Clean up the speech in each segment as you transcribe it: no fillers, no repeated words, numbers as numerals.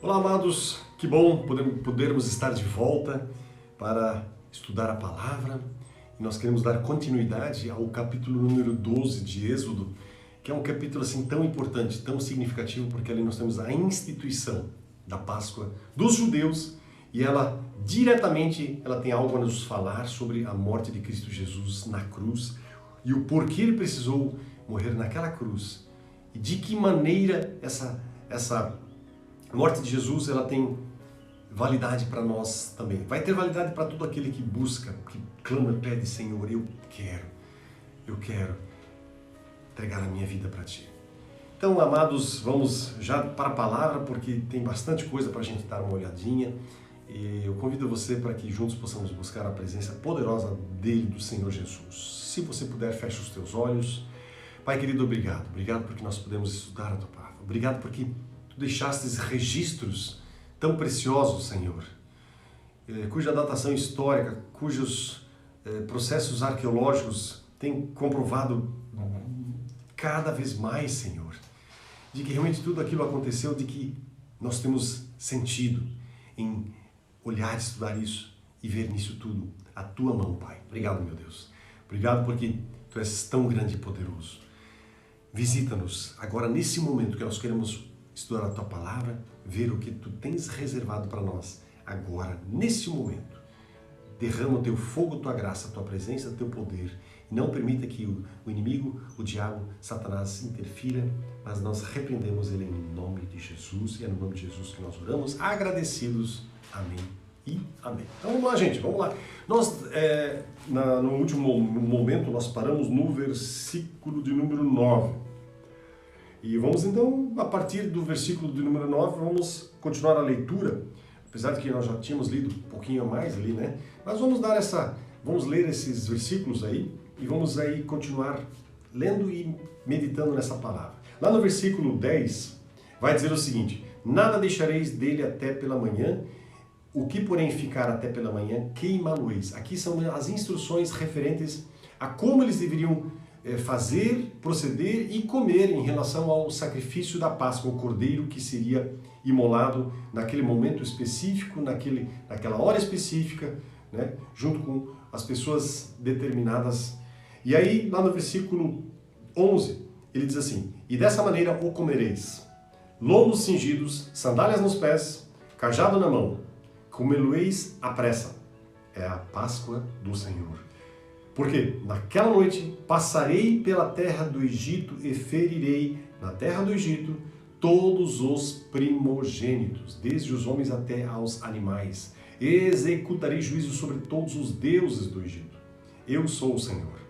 Olá, amados, que bom podermos estar de volta para estudar a palavra. E nós queremos dar continuidade ao capítulo número 12 de Êxodo, que é um capítulo assim tão importante, tão significativo, porque ali nós temos a instituição da Páscoa dos judeus e ela diretamente tem algo a nos falar sobre a morte de Cristo Jesus na cruz e o porquê ele precisou morrer naquela cruz e de que maneira essa morte de Jesus ela tem validade para nós também. Vai ter validade para todo aquele que busca, que clama, pede, Senhor, eu quero entregar a minha vida para Ti. Então, amados, vamos já para a palavra, porque tem bastante coisa para a gente dar uma olhadinha. E eu convido você para que juntos possamos buscar a presença poderosa dele, do Senhor Jesus. Se você puder, feche os teus olhos. Pai querido, obrigado. Obrigado porque nós podemos estudar a Tua palavra. Obrigado porque Tu deixastes registros tão preciosos, Senhor, cuja datação histórica, cujos processos arqueológicos têm comprovado cada vez mais, Senhor, de que realmente tudo aquilo aconteceu, de que nós temos sentido em olhar, estudar isso e ver nisso tudo a Tua mão, Pai. Obrigado, meu Deus. Obrigado porque Tu és tão grande e poderoso. Visita-nos agora nesse momento que nós queremos estudar a Tua palavra, ver o que Tu tens reservado para nós agora, nesse momento. Derrama o Teu fogo, Tua graça, Tua presença, Teu poder. E não permita que o inimigo, o diabo, Satanás interfira, mas nós repreendemos ele em nome de Jesus. E é no nome de Jesus que nós oramos, agradecidos. Amém e amém. Então vamos lá, gente, vamos lá. Nós, no último momento, nós paramos no versículo de número 9. E vamos então, a partir do versículo de número 9, vamos continuar a leitura, apesar de que nós já tínhamos lido um pouquinho a mais ali, né? Mas vamos ler esses versículos aí e vamos aí continuar lendo e meditando nessa palavra. Lá no versículo 10, vai dizer o seguinte: nada deixareis dele até pela manhã, o que porém ficar até pela manhã, queimá-lo-eis. Aqui são as instruções referentes a como eles deveriam fazer, proceder e comer em relação ao sacrifício da Páscoa, o cordeiro que seria imolado naquele momento específico, naquela hora específica, né, junto com as pessoas determinadas. E aí, lá no versículo 11, ele diz assim: e dessa maneira o comereis, lombos cingidos, sandálias nos pés, cajado na mão, comê-lo-eis à pressa. É a Páscoa do Senhor. Porque naquela noite passarei pela terra do Egito e ferirei na terra do Egito todos os primogênitos, desde os homens até aos animais. Executarei juízo sobre todos os deuses do Egito. Eu sou o Senhor.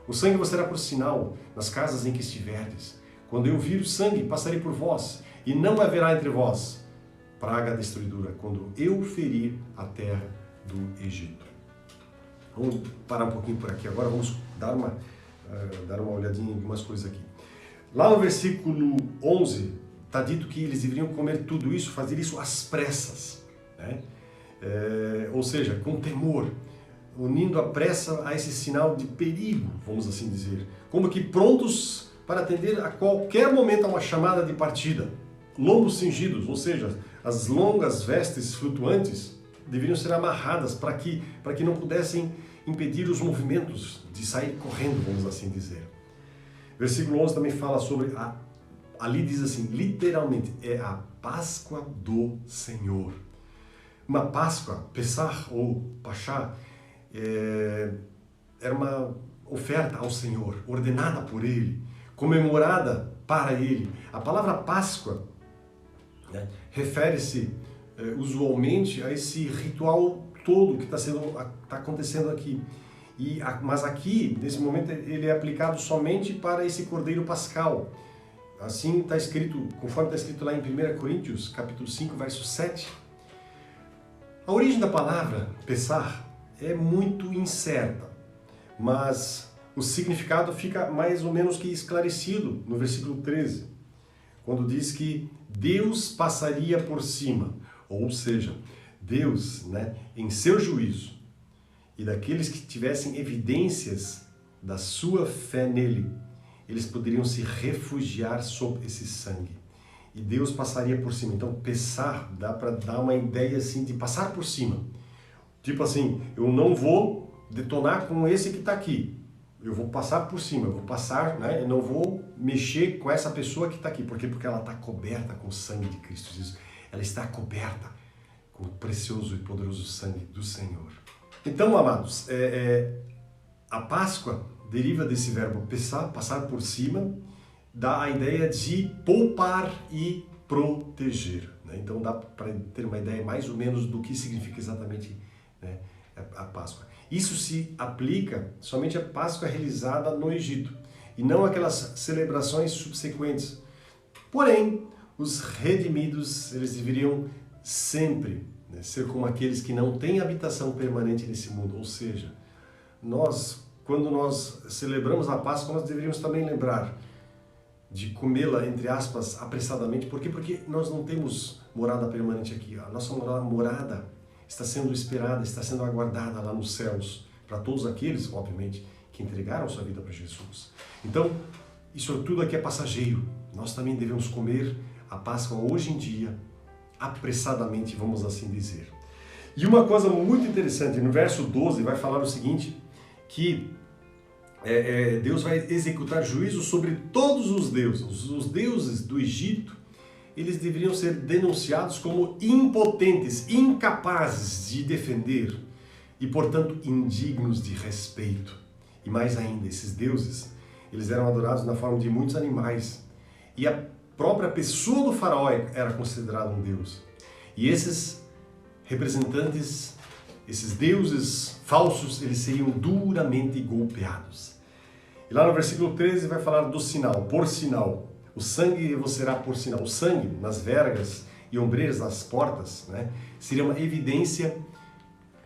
O sangue vos será por sinal nas casas em que estiverdes. Quando eu vir o sangue, passarei por vós, e não haverá entre vós praga destruidora, quando eu ferir a terra do Egito. Vamos parar um pouquinho por aqui agora, vamos dar uma olhadinha em algumas coisas aqui. Lá no versículo 11, está dito que eles deveriam comer tudo isso, fazer isso às pressas, né? Ou seja, com temor, unindo a pressa a esse sinal de perigo, vamos assim dizer, como que prontos para atender a qualquer momento a uma chamada de partida. Lombos cingidos, ou seja, as longas vestes flutuantes deveriam ser amarradas para que não pudessem impedir os movimentos de sair correndo, vamos assim dizer. Versículo 11 também fala sobre, ali diz assim, literalmente, é a Páscoa do Senhor. Uma Páscoa, Pessah ou Pachá, era uma oferta ao Senhor, ordenada por Ele, comemorada para Ele. A palavra Páscoa, né, refere-se usualmente a esse ritual todo que está acontecendo aqui. Mas aqui, nesse momento, ele é aplicado somente para esse cordeiro pascal. Assim está escrito, conforme está escrito lá em 1 Coríntios, capítulo 5, verso 7. A origem da palavra Pessah é muito incerta, mas o significado fica mais ou menos que esclarecido no versículo 13, quando diz que Deus passaria por cima. Ou seja, Deus, né, em seu juízo, e daqueles que tivessem evidências da sua fé nele, eles poderiam se refugiar sob esse sangue. e Deus passaria por cima. Então, pesar dá para dar uma ideia assim de passar por cima. Tipo assim, eu não vou detonar com esse que está aqui. Eu vou passar por cima, eu vou passar, né? Eu não vou mexer com essa pessoa que está aqui. Por quê? Porque ela está coberta com o sangue de Cristo Jesus. Ela está coberta com o precioso e poderoso sangue do Senhor. Então, amados, a Páscoa deriva desse verbo passar por cima, dá a ideia de poupar e proteger, né? Então dá para ter uma ideia mais ou menos do que significa exatamente, né, a Páscoa. Isso se aplica somente à Páscoa realizada no Egito e não aquelas celebrações subsequentes. Porém, os redimidos, eles deveriam sempre, né, ser como aqueles que não têm habitação permanente nesse mundo. Ou seja, quando nós celebramos a Páscoa, nós deveríamos também lembrar de comê-la, entre aspas, apressadamente. Por quê? Porque nós não temos morada permanente aqui. A nossa morada está sendo esperada, está sendo aguardada lá nos céus, para todos aqueles, obviamente, que entregaram sua vida para Jesus. Então, isso tudo aqui é passageiro. Nós também devemos comer a Páscoa hoje em dia, apressadamente, vamos assim dizer. E uma coisa muito interessante, no verso 12 vai falar o seguinte, que Deus vai executar juízo sobre todos os deuses. Os deuses do Egito, eles deveriam ser denunciados como impotentes, incapazes de defender e, portanto, indignos de respeito. E mais ainda, esses deuses, eles eram adorados na forma de muitos animais. E a própria pessoa do faraó era considerada um deus. E esses representantes, esses deuses falsos, eles seriam duramente golpeados. E lá no versículo 13 vai falar do sinal, por sinal. O sangue vos será por sinal. O sangue nas vergas e ombreiras das portas, né, seria uma evidência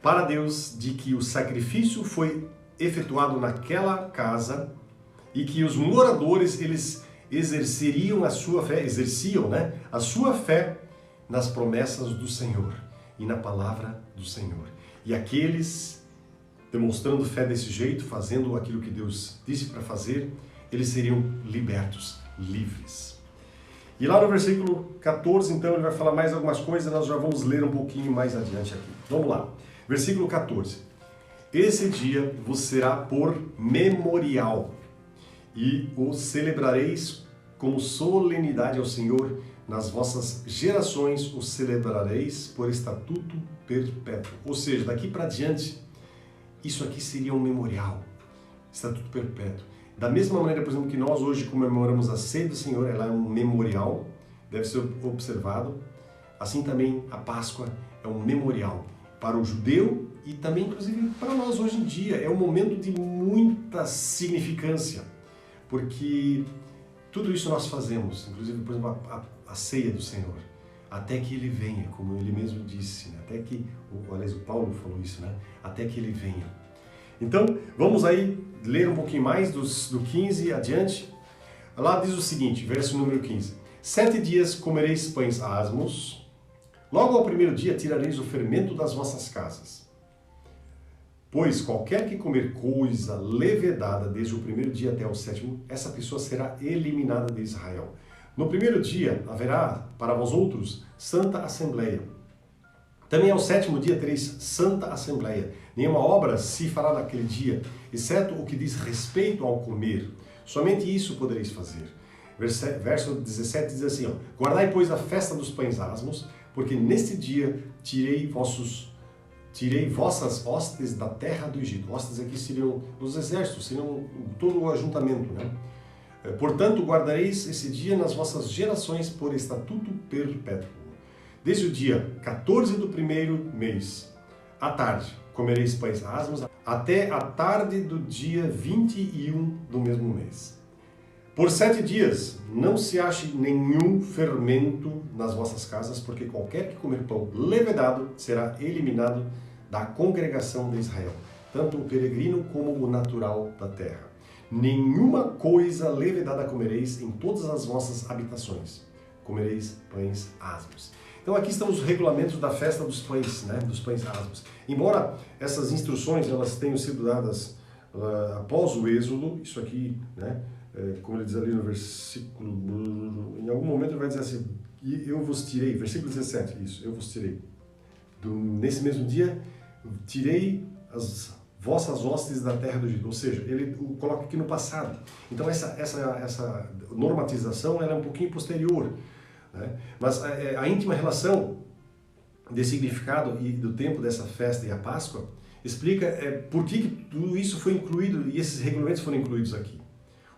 para Deus de que o sacrifício foi efetuado naquela casa e que os moradores, eles exerciam, né, a sua fé nas promessas do Senhor e na palavra do Senhor. E aqueles demonstrando fé desse jeito, fazendo aquilo que Deus disse para fazer, eles seriam libertos, livres. E lá no versículo 14, então, ele vai falar mais algumas coisas, nós já vamos ler um pouquinho mais adiante aqui. Vamos lá. Versículo 14. Esse dia vos será por memorial, e o celebrareis como solenidade ao Senhor. Nas vossas gerações o celebrareis por estatuto perpétuo. Ou seja, daqui para diante, isso aqui seria um memorial, estatuto perpétuo. Da mesma maneira, por exemplo, que nós hoje comemoramos a ceia do Senhor, ela é um memorial, deve ser observado. Assim também a Páscoa é um memorial para o judeu e também, inclusive, para nós hoje em dia. É um momento de muita significância, porque tudo isso nós fazemos, inclusive, por exemplo, a ceia do Senhor, até que Ele venha, como Ele mesmo disse, né? Até que, aliás, o Paulo falou isso, né? Até que Ele venha. Então, vamos aí ler um pouquinho mais do 15 adiante. Lá diz o seguinte, verso número 15. 7 dias comereis pães asmos, logo ao primeiro dia tirareis o fermento das vossas casas. Pois qualquer que comer coisa levedada desde o primeiro dia até o sétimo, essa pessoa será eliminada de Israel. No primeiro dia haverá para vós outros santa assembleia. Também ao sétimo dia tereis santa assembleia. Nenhuma obra se fará naquele dia, exceto o que diz respeito ao comer. Somente isso podereis fazer. Verso 17 diz assim, guardai, pois, a festa dos pães asmos, porque neste dia tirei vossas hostes da terra do Egito. Hostes aqui seriam os exércitos, seriam todo o ajuntamento, né? Portanto, guardareis esse dia nas vossas gerações por estatuto perpétuo. Desde o dia 14 do primeiro mês, à tarde, comereis pães asmos, até a tarde do dia 21 do mesmo mês. Por 7 dias, não se ache nenhum fermento nas vossas casas, porque qualquer que comer pão levedado será eliminado da congregação de Israel, tanto o peregrino como o natural da terra. Nenhuma coisa levedada comereis em todas as vossas habitações. Comereis pães asmos. Então aqui estão os regulamentos da festa dos pães, né? Dos pães asmos. Embora essas instruções elas tenham sido dadas após o Êxodo, isso aqui, né? como ele diz ali no versículo, em algum momento ele vai dizer assim, e eu vos tirei, versículo 17, isso, eu vos tirei. Nesse mesmo dia, tirei as vossas hostes da terra do Egito. Ou seja, ele o coloca aqui no passado. Então essa normatização ela é um pouquinho posterior, né? Mas a íntima relação de significado e do tempo dessa festa e a Páscoa explica por que tudo isso foi incluído e esses regulamentos foram incluídos aqui.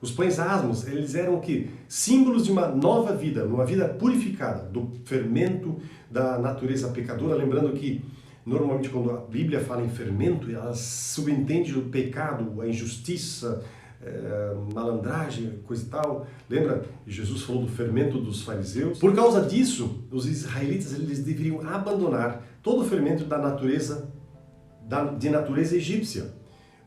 Os pães asmos, eles eram o quê? Símbolos de uma nova vida, uma vida purificada, do fermento da natureza pecadora. Lembrando que, normalmente, quando a Bíblia fala em fermento, ela subentende o pecado, a injustiça, malandragem, coisa e tal. Lembra? Jesus falou do fermento dos fariseus. Por causa disso, os israelitas eles deveriam abandonar todo o fermento da natureza, de natureza egípcia.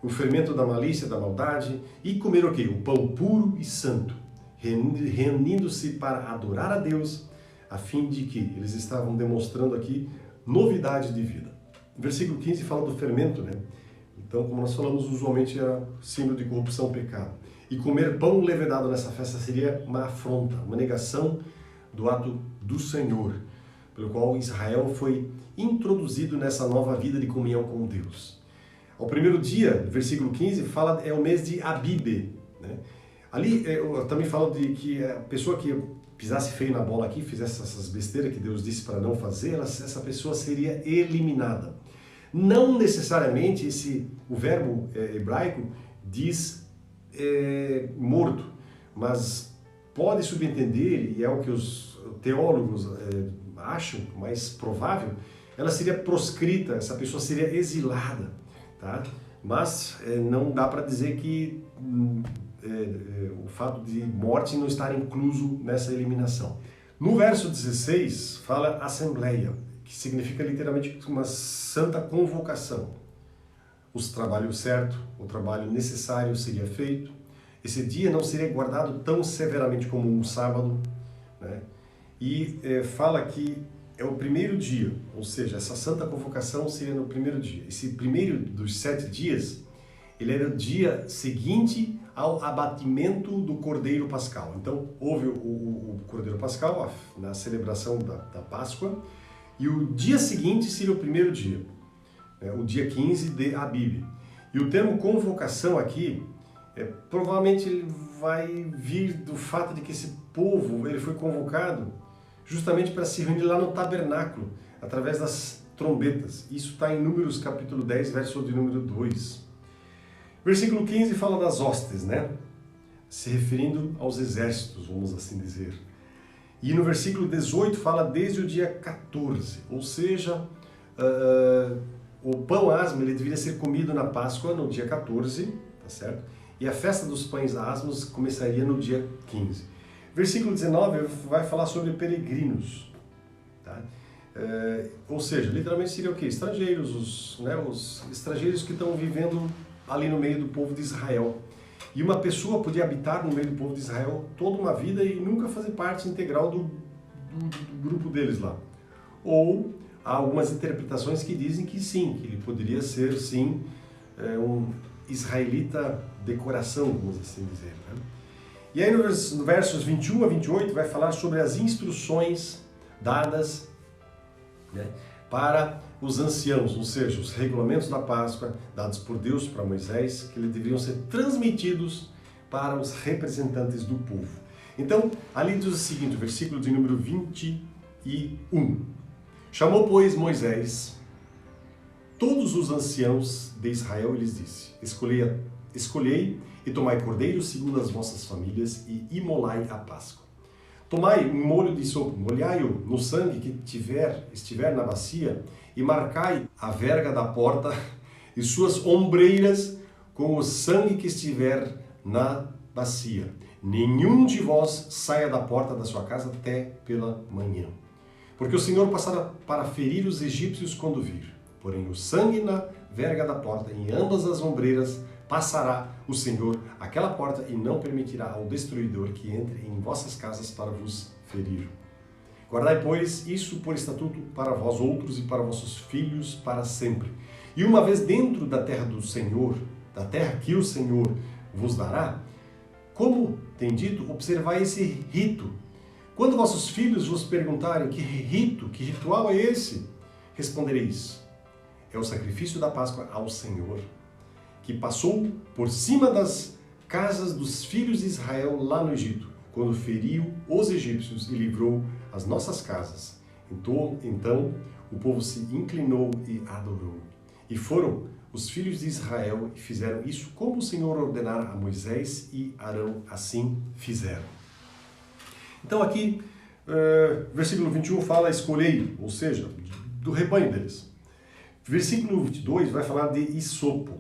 O fermento da malícia, da maldade, e comer o quê? O pão puro e santo, reunindo-se para adorar a Deus, a fim de que eles estavam demonstrando aqui novidade de vida. O versículo 15 fala do fermento, né? Então, como nós falamos, usualmente era símbolo de corrupção, pecado. E comer pão levedado nessa festa seria uma afronta, uma negação do ato do Senhor, pelo qual Israel foi introduzido nessa nova vida de comunhão com Deus. O primeiro dia, versículo 15, fala é o mês de Abibe, né? Ali eu também falo de que a pessoa que pisasse feio na bola aqui, fizesse essas besteiras que Deus disse para não fazer, essa pessoa seria eliminada. Não necessariamente o verbo hebraico diz morto, mas pode subentender, e é o que os teólogos acham mais provável, ela seria proscrita, essa pessoa seria exilada. Tá? Mas não dá para dizer que o fato de morte não estar incluso nessa eliminação. No verso 16 fala assembleia, que significa literalmente uma santa convocação. O trabalho certo, o trabalho necessário seria feito. Esse dia não seria guardado tão severamente como um sábado, né? E fala que é o primeiro dia, ou seja, essa santa convocação seria no primeiro dia. Esse primeiro dos 7 dias, ele era o dia seguinte ao abatimento do Cordeiro Pascal. Então, houve o Cordeiro Pascal, na celebração da Páscoa, e o dia seguinte seria o primeiro dia, o dia 15 de Abib. E o termo convocação aqui, provavelmente ele vai vir do fato de que esse povo ele foi convocado justamente para se reunir lá no tabernáculo, através das trombetas. Isso está em Números capítulo 10, verso de número 2. Versículo 15 fala das hostes, né? Se referindo aos exércitos, vamos assim dizer. E no versículo 18 fala desde o dia 14, ou seja, o pão asmo ele deveria ser comido na Páscoa no dia 14, tá certo? E a festa dos pães asmos começaria no dia 15. Versículo 19 vai falar sobre peregrinos, tá? Ou seja, literalmente seria o quê? Estrangeiros, os estrangeiros que estão vivendo ali no meio do povo de Israel. E uma pessoa podia habitar no meio do povo de Israel toda uma vida e nunca fazer parte integral do grupo deles lá. Ou há algumas interpretações que dizem que sim, que ele poderia ser sim um israelita de coração, vamos assim dizer, né? E aí no versos 21 a 28 vai falar sobre as instruções dadas, né, para os anciãos, ou seja, os regulamentos da Páscoa dados por Deus para Moisés, que eles deveriam ser transmitidos para os representantes do povo. Então, ali diz o seguinte, o versículo de número 21. Chamou, pois, Moisés todos os anciãos de Israel e lhes disse, escolhei e tomai cordeiro segundo as vossas famílias e imolai a Páscoa. Tomai um molho de sopo, molhai-o no sangue que estiver na bacia e marcai a verga da porta e suas ombreiras com o sangue que estiver na bacia. Nenhum de vós saia da porta da sua casa até pela manhã. Porque o Senhor passará para ferir os egípcios quando vir. Porém o sangue na verga da porta e em ambas as ombreiras passará o Senhor aquela porta e não permitirá ao destruidor que entre em vossas casas para vos ferir. Guardai, pois, isso por estatuto para vós outros e para vossos filhos para sempre. E uma vez dentro da terra do Senhor, da terra que o Senhor vos dará, Como tem dito, observai esse rito. Quando vossos filhos vos perguntarem que rito, que ritual é esse, respondereis: é o sacrifício da Páscoa ao Senhor, que passou por cima das casas dos filhos de Israel lá no Egito, quando feriu os egípcios e livrou as nossas casas. Então o povo se inclinou e adorou. E foram os filhos de Israel e fizeram isso como o Senhor ordenara a Moisés, e Arão assim fizeram. Então aqui, versículo 21 fala: escolhei, ou seja, do rebanho deles. Versículo 22 vai falar de isopo.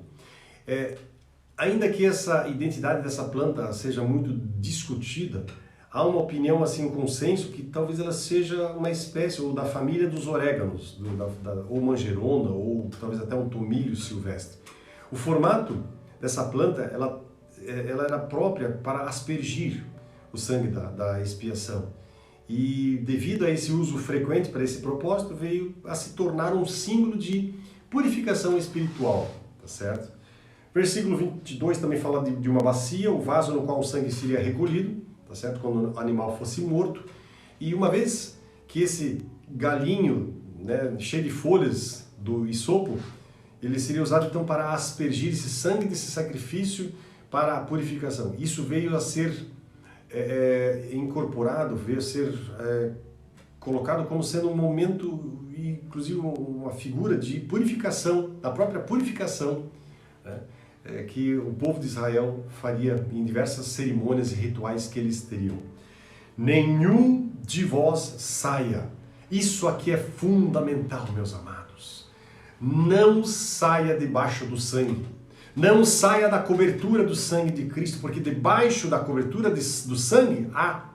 Ainda que essa identidade dessa planta seja muito discutida, há uma opinião, assim, um consenso, que talvez ela seja uma espécie, ou da família dos oréganos, ou manjerona, ou talvez até um tomilho silvestre. O formato dessa planta, ela era própria para aspergir o sangue da expiação. E devido a esse uso frequente para esse propósito, veio a se tornar um símbolo de purificação espiritual, tá certo? Versículo 22 também fala de uma bacia, o vaso no qual o sangue seria recolhido, tá certo? Quando o animal fosse morto. E uma vez que esse galinho, né, cheio de folhas do isopo, ele seria usado então para aspergir esse sangue desse sacrifício para a purificação. Isso veio a ser incorporado, veio a ser colocado como sendo um momento, inclusive uma figura de purificação, da própria purificação, né, que o povo de Israel faria em diversas cerimônias e rituais que eles teriam. Nenhum de vós saia. Isso aqui é fundamental, meus amados. Não saia debaixo do sangue. Não saia da cobertura do sangue de Cristo, porque debaixo da cobertura do sangue há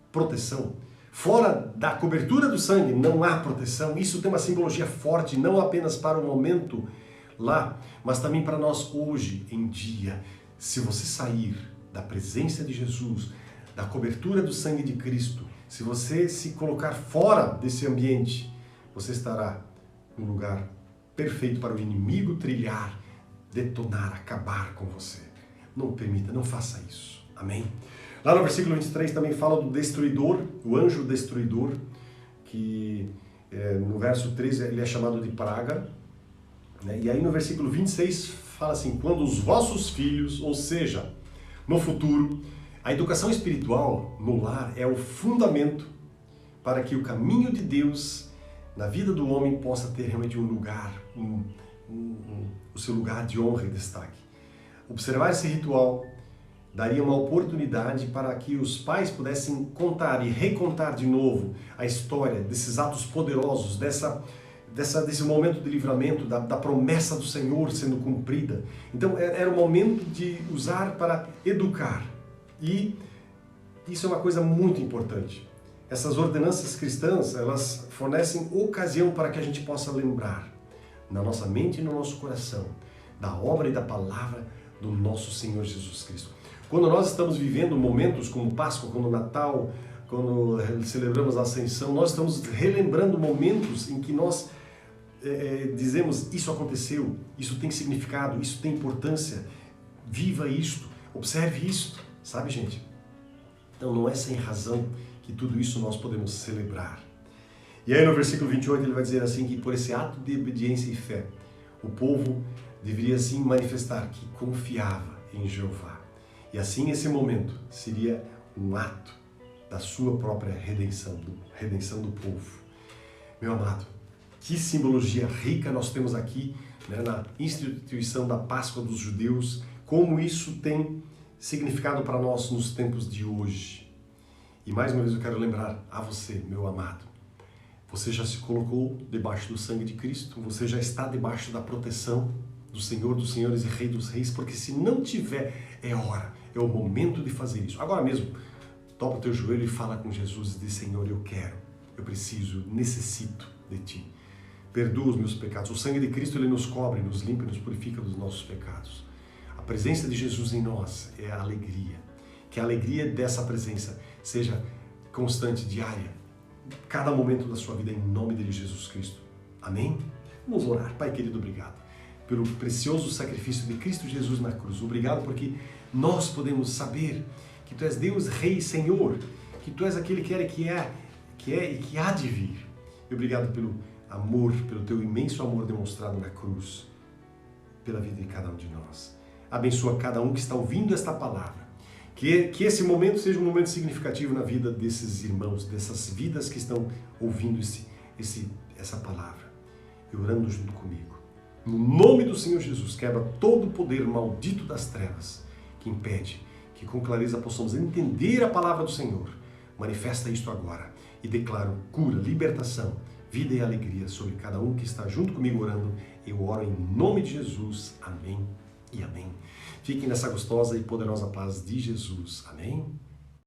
proteção. Fora da cobertura do sangue não há proteção. Isso tem uma simbologia forte, não apenas para o momento lá, mas também para nós hoje em dia. Se você sair da presença de Jesus, da cobertura do sangue de Cristo, se você se colocar fora desse ambiente, você estará no lugar perfeito para o inimigo trilhar, detonar, acabar com você. Não permita, não faça isso. Amém? Lá no versículo 23 também fala do destruidor, o anjo destruidor, que no verso 13 ele é chamado de praga. E aí no versículo 26 fala assim: quando os vossos filhos, ou seja, no futuro, a educação espiritual no lar é o fundamento para que o caminho de Deus na vida do homem possa ter realmente um lugar, o seu lugar de honra e destaque. Observar esse ritual daria uma oportunidade para que os pais pudessem contar e recontar de novo a história desses atos poderosos, desse momento de livramento, da promessa do Senhor sendo cumprida. Então era o momento de usar para educar. E isso é uma coisa muito importante. Essas ordenanças cristãs, elas fornecem ocasião para que a gente possa lembrar, na nossa mente e no nosso coração, da obra e da palavra do nosso Senhor Jesus Cristo. Quando nós estamos vivendo momentos como Páscoa, como Natal, quando celebramos a Ascensão, nós estamos relembrando momentos em que nós dizemos: isso aconteceu, isso tem significado, isso tem importância, viva isto, observe isto, sabe, gente? Então não é sem razão que tudo isso nós podemos celebrar. E aí no versículo 28 ele vai dizer assim, que por esse ato de obediência e fé, o povo deveria assim manifestar que confiava em Jeová. E assim esse momento seria um ato da sua própria redenção do povo. Meu amado, que simbologia rica nós temos aqui, né, na instituição da Páscoa dos judeus, como isso tem significado para nós nos tempos de hoje. E mais uma vez eu quero lembrar a você, meu amado, você já se colocou debaixo do sangue de Cristo, você já está debaixo da proteção do Senhor dos Senhores e Rei dos Reis, porque se não tiver, é hora, é o momento de fazer isso. Agora mesmo, toca o teu joelho e fala com Jesus e diz: Senhor, eu quero, eu preciso, necessito de Ti. Perdoa os meus pecados. O sangue de Cristo, Ele nos cobre, nos limpa e nos purifica dos nossos pecados. A presença de Jesus em nós é a alegria. Que a alegria dessa presença seja constante, diária, cada momento da sua vida, em nome de Jesus Cristo. Amém? Vamos orar. Pai querido, obrigado pelo precioso sacrifício de Cristo Jesus na cruz. Obrigado porque nós podemos saber que Tu és Deus, Rei e Senhor, que Tu és aquele que era, que é e que há de vir. E obrigado pelo amor, pelo Teu imenso amor demonstrado na cruz, pela vida de cada um de nós. Abençoa cada um que está ouvindo esta palavra. Que esse momento seja um momento significativo na vida desses irmãos, dessas vidas que estão ouvindo essa palavra e orando junto comigo. No nome do Senhor Jesus, quebra todo o poder maldito das trevas que impede que com clareza possamos entender a palavra do Senhor. Manifesta isto agora e declaro cura, libertação, vida e alegria sobre cada um que está junto comigo orando. Eu oro em nome de Jesus. Amém e amém. Fiquem nessa gostosa e poderosa paz de Jesus. Amém.